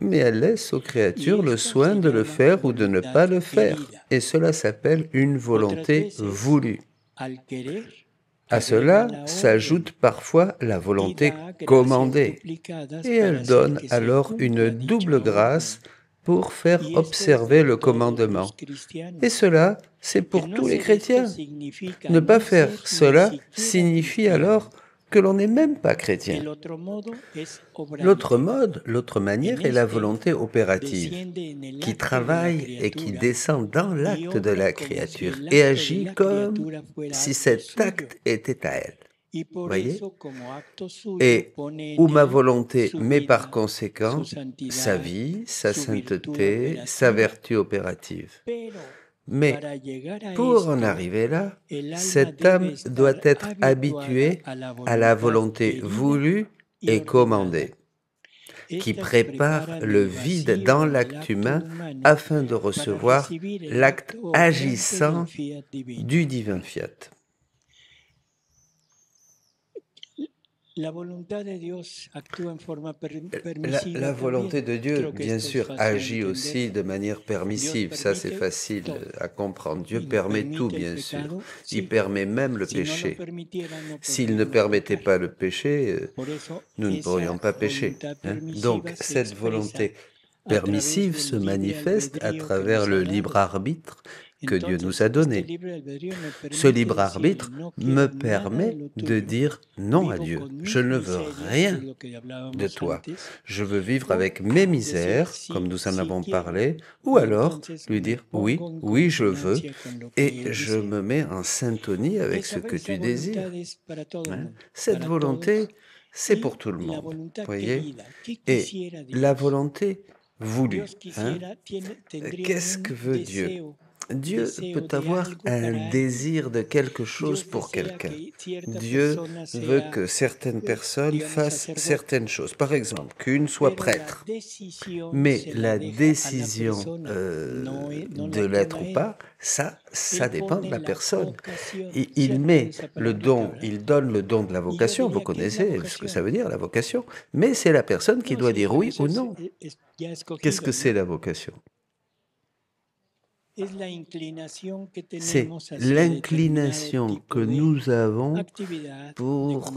mais elle laisse aux créatures le soin de le faire ou de ne pas le faire. Et cela s'appelle une volonté voulue. À cela s'ajoute parfois la volonté commandée, et elle donne alors une double grâce pour faire observer le commandement. Et cela, c'est pour tous les chrétiens. Ne pas faire cela signifie alors que l'on n'est même pas chrétien. L'autre mode, l'autre manière est la volonté opérative, qui travaille et qui descend dans l'acte de la créature et agit comme si cet acte était à elle. Voyez? Et où ma volonté met par conséquent sa vie, sa sainteté, sa vertu opérative. Mais pour en arriver là, cette âme doit être habituée à la volonté voulue et commandée, qui prépare le vide dans l'acte humain afin de recevoir l'acte agissant du divin fiat. La volonté de Dieu, bien sûr, agit aussi de manière permissive. Ça, c'est facile à comprendre. Dieu permet tout, bien sûr. Il permet même le péché. S'il ne permettait pas le péché, nous ne pourrions pas pécher. Donc, cette volonté permissive se manifeste à travers le libre arbitre que Dieu nous a donné. Ce libre arbitre me permet de dire non à Dieu. Je ne veux rien de toi. Je veux vivre avec mes misères, comme nous en avons parlé, ou alors lui dire oui, oui, je veux, et je me mets en syntonie avec ce que tu désires. Cette volonté, c'est pour tout le monde, voyez. Et la volonté voulue. Qu'est-ce que veut Dieu? Dieu peut avoir un désir de quelque chose pour quelqu'un. Dieu veut que certaines personnes fassent certaines choses. Par exemple, qu'une soit prêtre. Mais la décision de l'être ou pas, ça dépend de la personne. Il met le don, il donne le don de la vocation, vous connaissez ce que ça veut dire, la vocation, mais c'est la personne qui doit dire oui ou non. Qu'est-ce que c'est la vocation ? C'est l'inclination que nous avons pour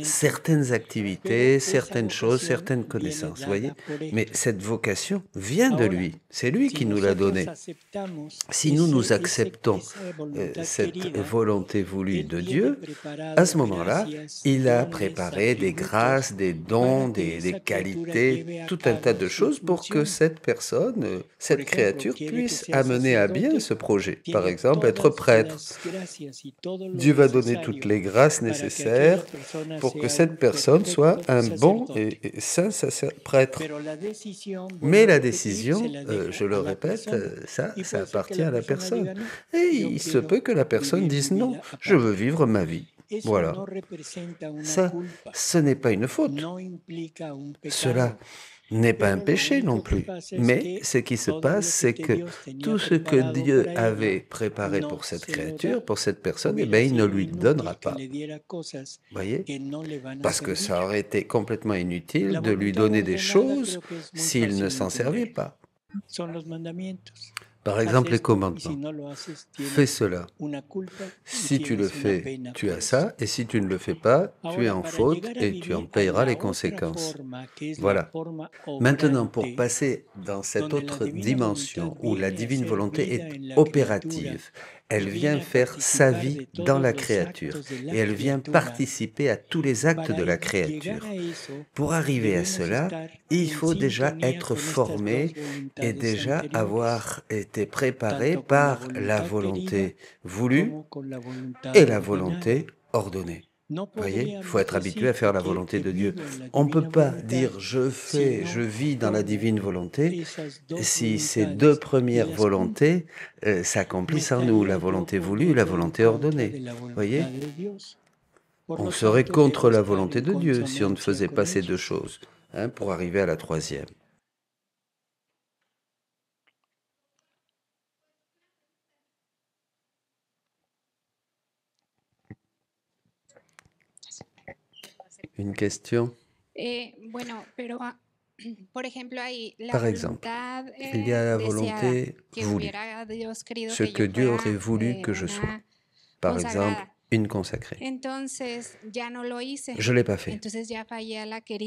certaines activités, certaines choses, certaines connaissances, voyez. Mais cette vocation vient de lui, c'est lui qui nous l'a donnée. Si nous acceptons cette volonté voulue de Dieu, à ce moment-là, il a préparé des grâces, des dons, des qualités, tout un tas de choses pour que cette personne, cette créature puisse amener à bien ce projet. Par exemple, être prêtre. Dieu va donner toutes les grâces nécessaires pour que cette personne soit un bon et saint prêtre. Mais la décision, je le répète, ça appartient à la personne. Et il se peut que la personne dise non, je veux vivre ma vie. Voilà. Ça, ce n'est pas une faute. Cela n'est pas un péché non plus. Mais ce qui se passe, c'est que tout ce que Dieu avait préparé pour cette créature, pour cette personne, eh bien, il ne lui donnera pas. Voyez ? Parce que ça aurait été complètement inutile de lui donner des choses s'il ne s'en servait pas. Par exemple, les commandements. Fais cela. Si tu le fais, tu as ça, et si tu ne le fais pas, tu es en faute et tu en payeras les conséquences. Voilà. Maintenant, pour passer dans cette autre dimension où la divine volonté est opérative, elle vient faire sa vie dans la créature et elle vient participer à tous les actes de la créature. Pour arriver à cela, il faut déjà être formé et déjà avoir été préparé par la volonté voulue et la volonté ordonnée. Vous voyez, il faut être habitué à faire la volonté de Dieu. On ne peut pas dire « je vis dans la divine volonté » si ces deux premières volontés s'accomplissent en nous, la volonté voulue et la volonté ordonnée. Vous voyez, on serait contre la volonté de Dieu si on ne faisait pas ces deux choses, pour arriver à la troisième. Une question? Par exemple, il y a la volonté voulue, ce que Dieu aurait voulu que je sois. Par exemple, une consacrée. Je ne l'ai pas fait.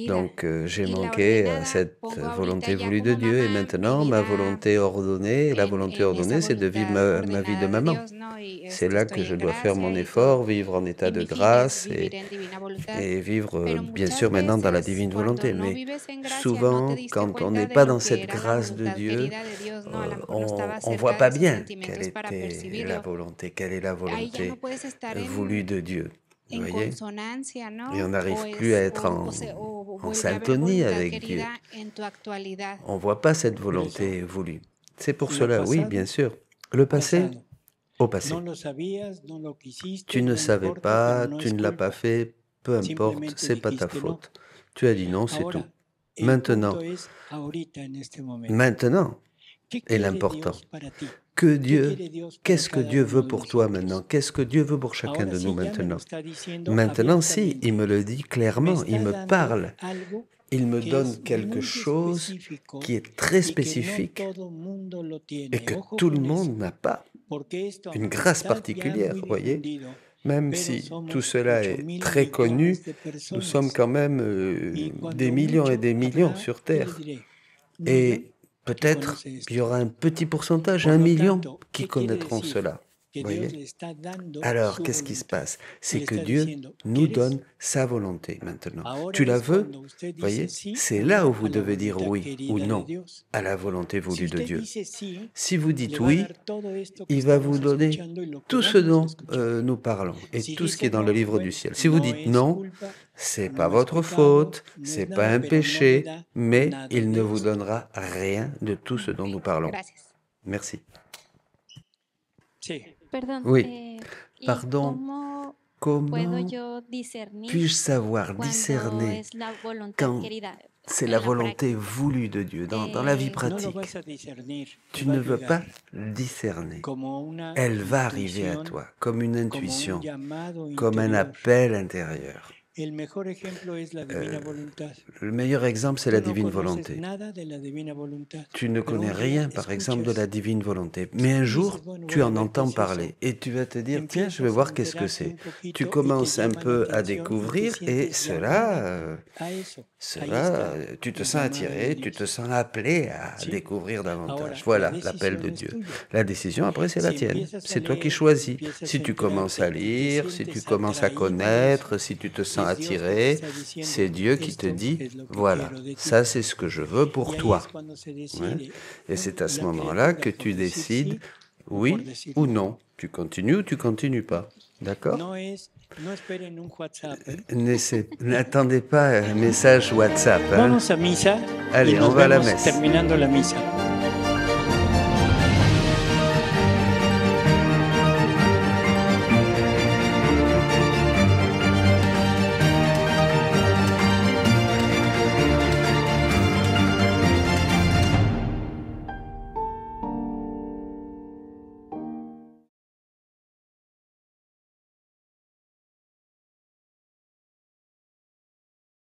Donc, j'ai manqué à cette volonté voulue de Dieu et maintenant, ma volonté ordonnée, la volonté ordonnée, c'est de vivre ma vie de maman. C'est là que je dois faire mon effort, vivre en état de grâce et vivre, bien sûr, maintenant dans la divine volonté. Mais souvent, quand on n'est pas dans cette grâce de Dieu, on ne voit pas bien quelle était la volonté, quelle est la volonté voulue de Dieu. Vous voyez? Et on n'arrive plus à être en syntonie avec Dieu. On ne voit pas cette volonté voulue. C'est pour cela, oui, bien sûr. Le passé, au passé. Tu ne savais pas, tu ne l'as pas fait, peu importe, c'est pas ta faute. Tu as dit non, c'est tout. Maintenant est l'important. Qu'est-ce que Dieu veut pour toi maintenant? Qu'est-ce que Dieu veut pour chacun de nous maintenant? Maintenant, si, il me le dit clairement, il me parle. Il me donne quelque chose qui est très spécifique et que tout le monde n'a pas. Une grâce particulière, vous voyez? Même si tout cela est très connu, nous sommes quand même des millions et des millions sur Terre. Et peut-être il y aura un petit pourcentage, 1 million, qui connaîtront cela. Voyez? Alors, qu'est-ce qui se passe? C'est que Dieu nous donne sa volonté maintenant. Tu la veux? Voyez? C'est là où vous devez dire oui ou non à la volonté voulue de Dieu. Si vous dites oui, il va vous donner tout ce dont nous parlons et tout ce qui est dans le livre du ciel. Si vous dites non, c'est pas votre faute, c'est pas un péché, mais il ne vous donnera rien de tout ce dont nous parlons. Merci. Oui, pardon, comment puis-je savoir discerner quand c'est la volonté voulue de Dieu dans la vie pratique? Tu ne veux pas discerner. Elle va arriver à toi comme une intuition, comme un appel intérieur. Le meilleur exemple, c'est la divine volonté. Tu ne connais rien, par exemple, de la divine volonté. Mais un jour, tu en entends parler et tu vas te dire, tiens, je vais voir qu'est-ce que c'est. Tu commences un peu à découvrir et cela, tu te sens attiré, tu te sens appelé à découvrir davantage. Voilà l'appel de Dieu. La décision, après, c'est la tienne. C'est toi qui choisis. Si tu commences à lire, si tu commences à connaître, si tu te sens attiré, c'est Dieu qui te dit, voilà, ça c'est ce que je veux pour toi. Ouais. Et c'est à ce moment-là que tu décides, oui ou non. Tu continues ou tu continues pas. D'accord? N'attendez pas un message WhatsApp. Allez, on va à la messe.